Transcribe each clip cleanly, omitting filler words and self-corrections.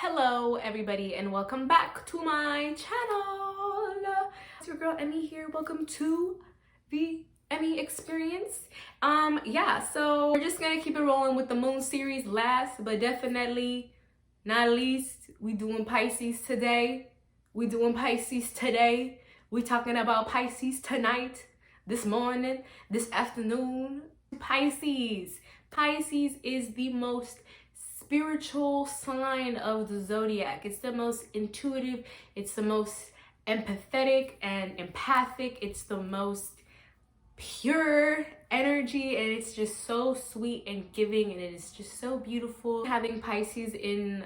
Hello everybody and welcome back to my channel. It's your girl Emmy here. Welcome to the Emmy experience. So we're just gonna keep it rolling with the moon series. Last but definitely not least, we doing Pisces today. We talking about Pisces tonight, this morning, this afternoon. Pisces is the most spiritual sign of the zodiac. It's the most intuitive, it's the most empathetic and empathic, it's the most pure energy, and it's just so sweet and giving, and it is just so beautiful. Having Pisces in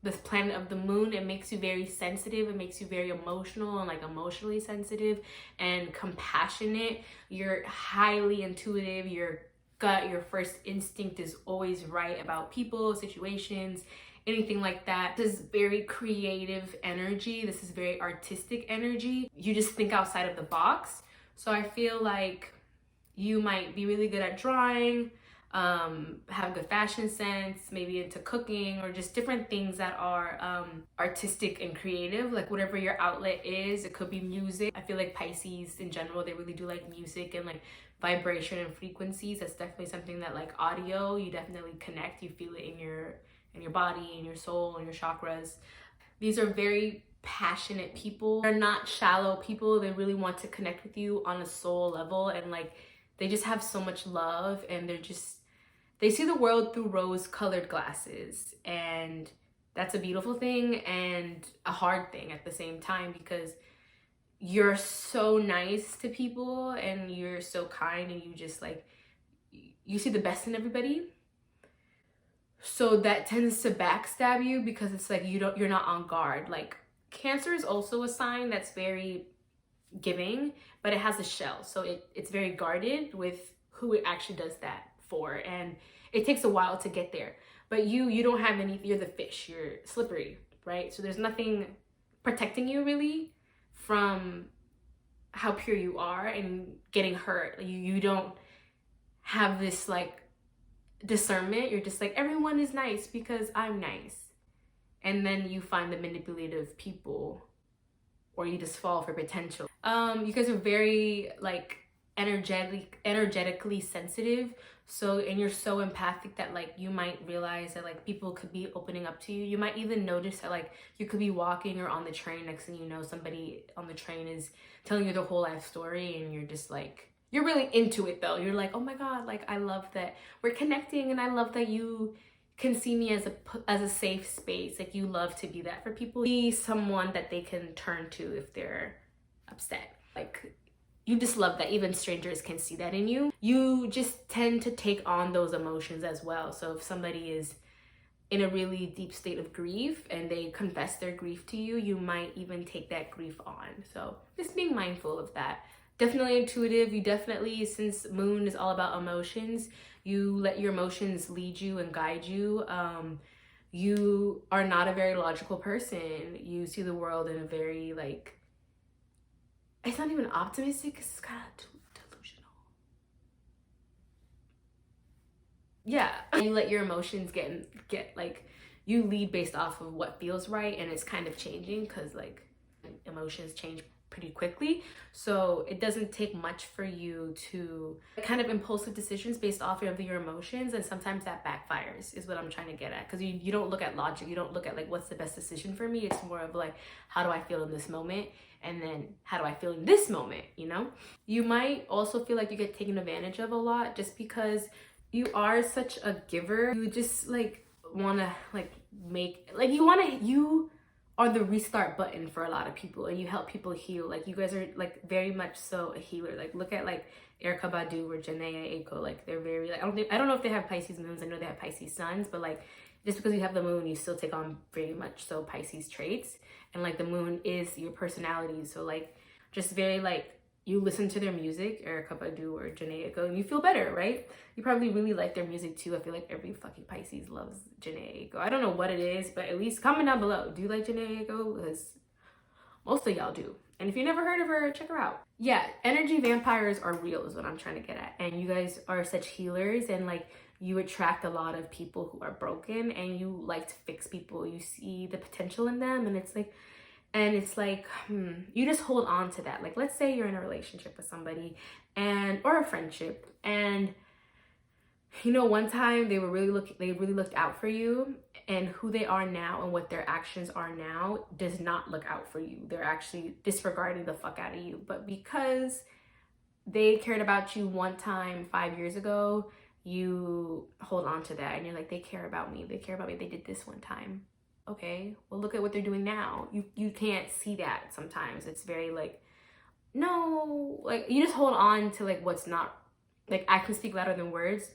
this planet of the moon, it makes you very sensitive, it makes you very emotional and like emotionally sensitive and compassionate. You're highly intuitive, your gut, your first instinct is always right about people, situations, anything like that. This is very creative energy. This is very artistic energy. You just think outside of the box. So I feel like you might be really good at drawing, have good fashion sense, maybe into cooking, or just different things that are artistic and creative, like whatever your outlet is. It could be music. I feel like Pisces in general, they really do like music and like vibration and frequencies. That's definitely something that, like audio, you definitely connect, you feel it in your body, in your soul, in your chakras. These are very passionate people. They're not shallow people. They really want to connect with you on a soul level, and like they just have so much love, and they see the world through rose-colored glasses, and that's a beautiful thing and a hard thing at the same time, because you're so nice to people and you're so kind, and you just like, you see the best in everybody. So that tends to backstab you, because it's like you're not on guard. Like Cancer is also a sign that's very giving, but it has a shell, so it's very guarded with who it actually does that for, and it takes a while to get there. But you don't have any, you're the fish, you're slippery, right? So there's nothing protecting you really from how pure you are and getting hurt. You don't have this like discernment. You're just like, everyone is nice because I'm nice, and then you find the manipulative people, or you just fall for potential. You guys are very like energetically sensitive. So, and you're so empathic that like you might realize that like people could be opening up to you. You might even notice that like you could be walking or on the train, next thing you know, somebody on the train is telling you their whole life story, and you're just like, you're really into it though. You're like, oh my God, like I love that we're connecting, and I love that you can see me as a safe space. Like you love to be that for people. Be someone that they can turn to if they're upset. Like you just love that even strangers can see that in you. You just tend to take on those emotions as well. So if somebody is in a really deep state of grief and they confess their grief to you, you might even take that grief on. So just being mindful of that. Definitely intuitive. You definitely, since moon is all about emotions, you let your emotions lead you and guide you. You are not a very logical person. You see the world in a very like, it's not even optimistic, it's kind of delusional. Yeah, you let your emotions get like, you lead based off of what feels right, and it's kind of changing because like emotions change pretty quickly. So it doesn't take much for you to kind of impulsive decisions based off of your emotions, and sometimes that backfires is what I'm trying to get at, because you don't look at logic, you don't look at like what's the best decision for me. It's more of like, how do I feel in this moment, and then how do I feel in this moment, you know? You might also feel like you get taken advantage of a lot just because you are such a giver. You just like want to like make like, you are the restart button for a lot of people, and you help people heal. Like you guys are like very much so a healer. Like look at like Erykah Badu or Janae Aiko. Like they're very like, I don't know if they have Pisces moons. I know they have Pisces suns, but like just because you have the moon, you still take on very much so Pisces traits, and like the moon is your personality. So like just very like, you listen to their music, Erykah Badu or Janae Aiko, and you feel better, right? You probably really like their music too. I feel like every fucking Pisces loves Janae Aiko. I don't know what it is, but at least comment down below. Do you like Janae Aiko? Because most of y'all do. And if you never heard of her, check her out. Yeah, energy vampires are real is what I'm trying to get at. And you guys are such healers, and like you attract a lot of people who are broken, and you like to fix people. You see the potential in them, and it's like you just hold on to that. Like, let's say you're in a relationship with somebody or a friendship, and one time they really looked out for you, and who they are now and what their actions are now does not look out for you. They're actually disregarding the fuck out of you. But because they cared about you one time 5 years ago, you hold on to that, and you're like, they care about me. They did this one time. Okay, well, look at what they're doing now. You can't see that sometimes. It's very like, no, like, you just hold on to like what's not, like, actions speak louder than words.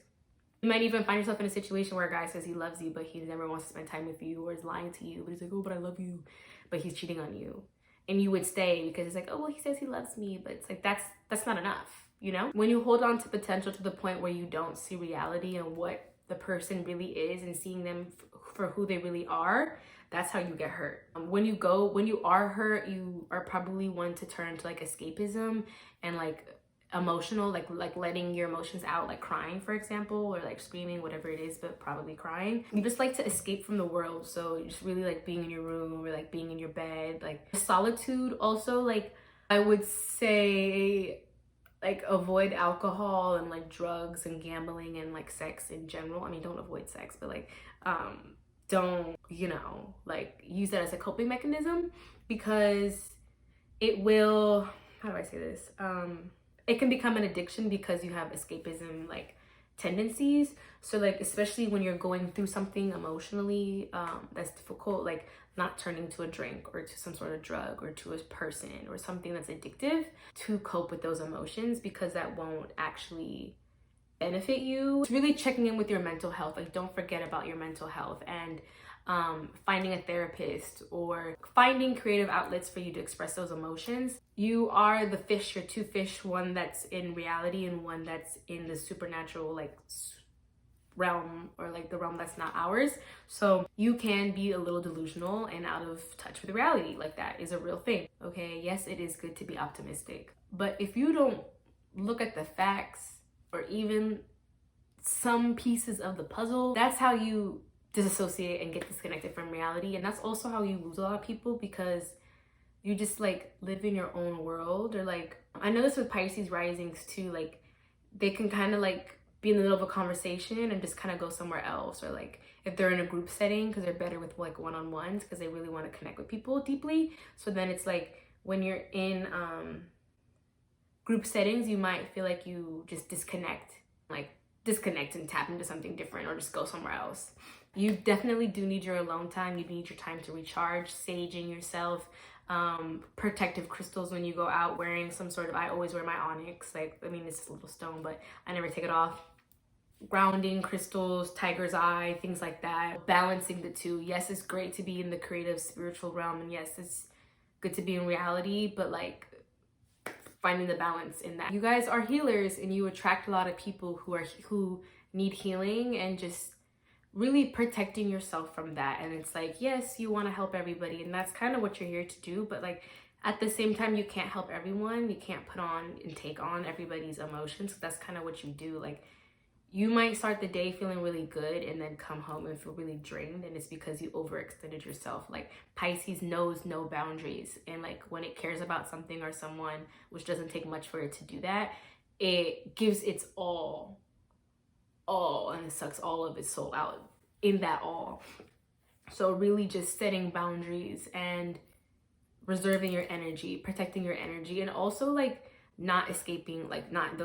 You might even find yourself in a situation where a guy says he loves you, but he never wants to spend time with you, or is lying to you, but he's like, oh, but I love you, but he's cheating on you. And you would stay because it's like, oh, well, he says he loves me, but it's like, that's not enough, When you hold on to potential to the point where you don't see reality and what the person really is, and seeing them for who they really are, that's how you get hurt. When you are hurt, you are probably one to turn to like escapism and like emotional, like letting your emotions out, like crying, for example, or like screaming, whatever it is, but probably crying. You just like to escape from the world. So you just really like being in your room, or like being in your bed. Like solitude also, like I would say, like, avoid alcohol and like drugs and gambling and like sex in general. I mean, don't avoid sex, but like don't like use that as a coping mechanism, because it will, how do I say this, it can become an addiction because you have escapism like tendencies. So like, especially when you're going through something emotionally that's difficult, like not turning to a drink or to some sort of drug or to a person or something that's addictive to cope with those emotions, because that won't actually benefit you. It's really checking in with your mental health. Like, don't forget about your mental health, and finding a therapist or finding creative outlets for you to express those emotions. You are the fish, you're two fish, one that's in reality and one that's in the supernatural like realm, or like the realm that's not ours. So you can be a little delusional and out of touch with reality. Like, that is a real thing. Okay, yes, it is good to be optimistic, but if you don't look at the facts or even some pieces of the puzzle, that's how you disassociate and get disconnected from reality. And that's also how you lose a lot of people, because you just like live in your own world. Or like, I know this with Pisces risings too, like they can kind of like be in the middle of a conversation and just kind of go somewhere else. Or like if they're in a group setting, because they're better with like one-on-ones, because they really want to connect with people deeply. So then it's like, when you're in group settings, you might feel like you just disconnect and tap into something different, or just go somewhere else. You definitely do need your alone time. You need your time to recharge, saging yourself, protective crystals when you go out, wearing some sort of, I always wear my onyx, like, I mean, it's just a little stone, but I never take it off. Grounding crystals, tiger's eye, things like that. Balancing the two. Yes, it's great to be in the creative spiritual realm, and yes, it's good to be in reality, but like finding the balance in that. You guys are healers, and you attract a lot of people who need healing, and just really protecting yourself from that. And it's like, yes, you want to help everybody, and that's kind of what you're here to do, but like at the same time, you can't help everyone. You can't put on and take on everybody's emotions. That's kind of what you do. Like, you might start the day feeling really good and then come home and feel really drained, and it's because you overextended yourself. Like, Pisces knows no boundaries, and like when it cares about something or someone, which doesn't take much for it to do that, it gives its all, and it sucks all of its soul out in that all. So really just setting boundaries and reserving your energy, protecting your energy, and also like not escaping, like not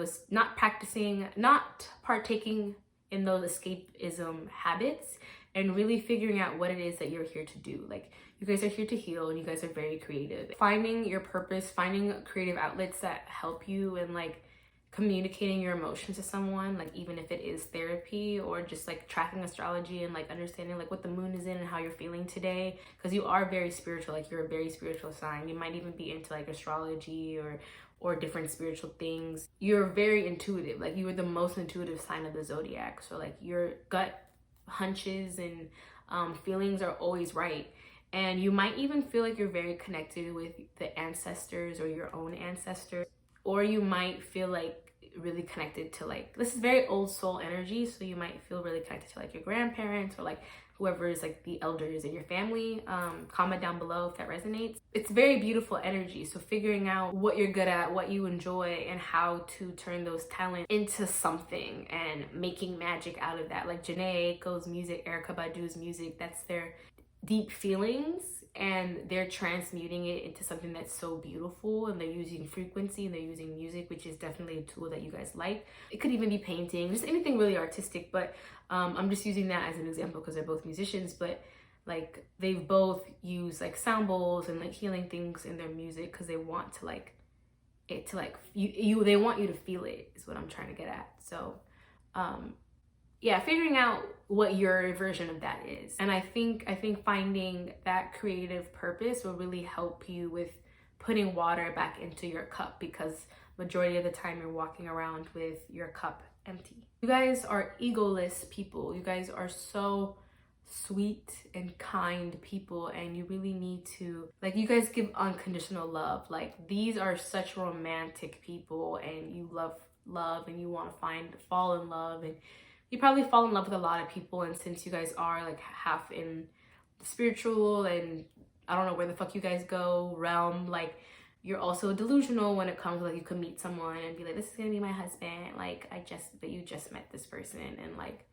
partaking in those escapism habits, and really figuring out what it is that you're here to do. Like, you guys are here to heal, and you guys are very creative. Finding your purpose, finding creative outlets that help you, and like communicating your emotions to someone, like even if it is therapy, or just like tracking astrology and like understanding like what the moon is in and how you're feeling today, because you are very spiritual. Like, you're a very spiritual sign. You might even be into like astrology or different spiritual things. You're very intuitive. Like, you are the most intuitive sign of the zodiac. So like your gut hunches and feelings are always right. And you might even feel like you're very connected with the ancestors or your own ancestors. Or you might feel like really connected to like, this is very old soul energy, so you might feel really connected to like your grandparents or like whoever is like the elders in your family. Comment down below if that resonates. It's very beautiful energy, so figuring out what you're good at, what you enjoy, and how to turn those talents into something and making magic out of that. Like Janae Aiko's music, Erykah Badu's music, that's their deep feelings, and they're transmuting it into something that's so beautiful, and they're using frequency and they're using music, which is definitely a tool that you guys like. It could even be painting, just anything really artistic, but I'm just using that as an example because they're both musicians, but like they've both used like sound bowls and like healing things in their music because they want to like it to like they want you to feel it, is what I'm trying to get at. So yeah, figuring out what your version of that is. And I think finding that creative purpose will really help you with putting water back into your cup, because majority of the time you're walking around with your cup empty. You guys are egoless people. You guys are so sweet and kind people, and you really need to, like, you guys give unconditional love. Like, these are such romantic people, and you love and you want to fall in love, and you probably fall in love with a lot of people. And since you guys are like half in the spiritual and I don't know where the fuck you guys go realm, like, you're also delusional when it comes to like, you could meet someone and be like, this is gonna be my husband, like, but you just met this person, and like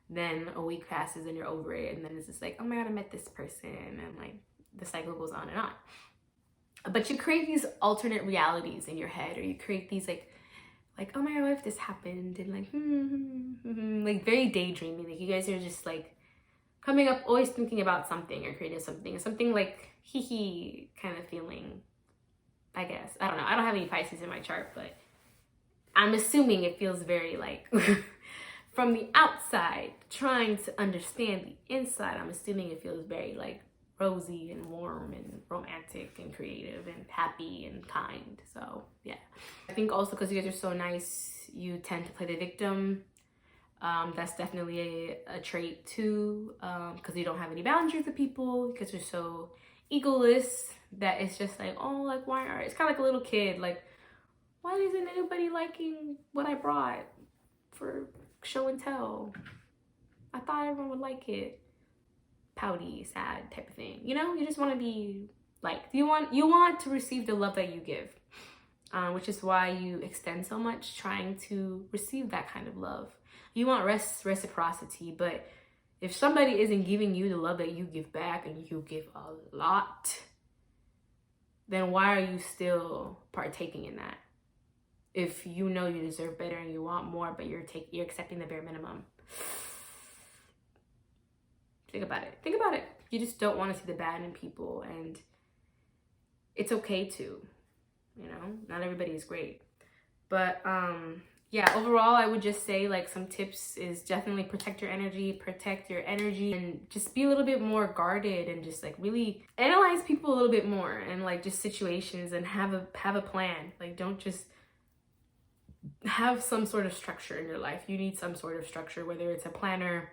then a week passes and you're over it, and then it's just like, oh my god, I met this person, and like the cycle goes on and on. But you create these alternate realities in your head, or you create these like oh my god, what if this happened, and like like very daydreaming. Like, you guys are just like coming up, always thinking about something or creating something like hee hee kind of feeling, I guess. I don't know, I don't have any Pisces in my chart, but I'm assuming it feels very like from the outside trying to understand the inside, I'm assuming it feels very like rosy and warm and romantic and creative and happy and kind. So yeah, I think also because you guys are so nice, you tend to play the victim. That's definitely a trait too, because you don't have any boundaries with people, because you're so egoless that it's just like, oh, like, why are, it's kind of like a little kid, like, why isn't anybody liking what I brought for show and tell? I thought everyone would like it. Pouty, sad type of thing, you know? You just want to be liked. You want to receive the love that you give, which is why you extend so much, trying to receive that kind of love. You want reciprocity, but if somebody isn't giving you the love that you give back, and you give a lot, then why are you still partaking in that? If you know you deserve better and you want more, but you're accepting the bare minimum. Think about it. You just don't want to see the bad in people, and it's okay to, you know, not everybody is great. But yeah, overall, I would just say, like, some tips is definitely protect your energy, and just be a little bit more guarded, and just like really analyze people a little bit more, and like just situations, and have a plan. Like, don't just have some sort of structure in your life. You need some sort of structure, whether it's a planner,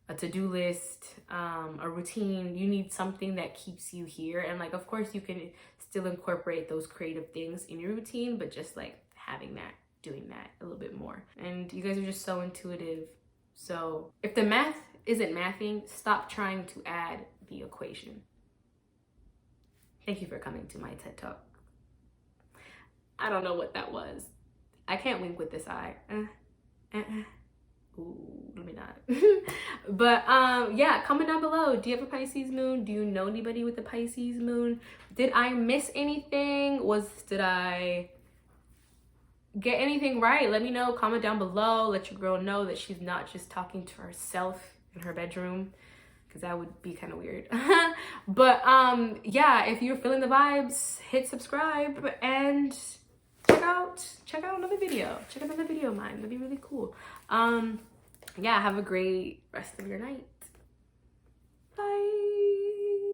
a to-do list, a routine. You need something that keeps you here. And like, of course you can still incorporate those creative things in your routine, but just like doing that a little bit more. And you guys are just so intuitive. So if the math isn't mathing, stop trying to add the equation. Thank you for coming to my TED Talk. I don't know what that was. I can't wink with this eye. Ooh, let me not. But yeah, comment down below. Do you have a Pisces moon? Do you know anybody with a Pisces moon? Did I miss anything? Did I get anything right? Let me know. Comment down below. Let your girl know that she's not just talking to herself in her bedroom, because that would be kind of weird. But yeah, if you're feeling the vibes, hit subscribe and check out another video. Check out another video of mine. That'd be really cool. Yeah, have a great rest of your night. Bye.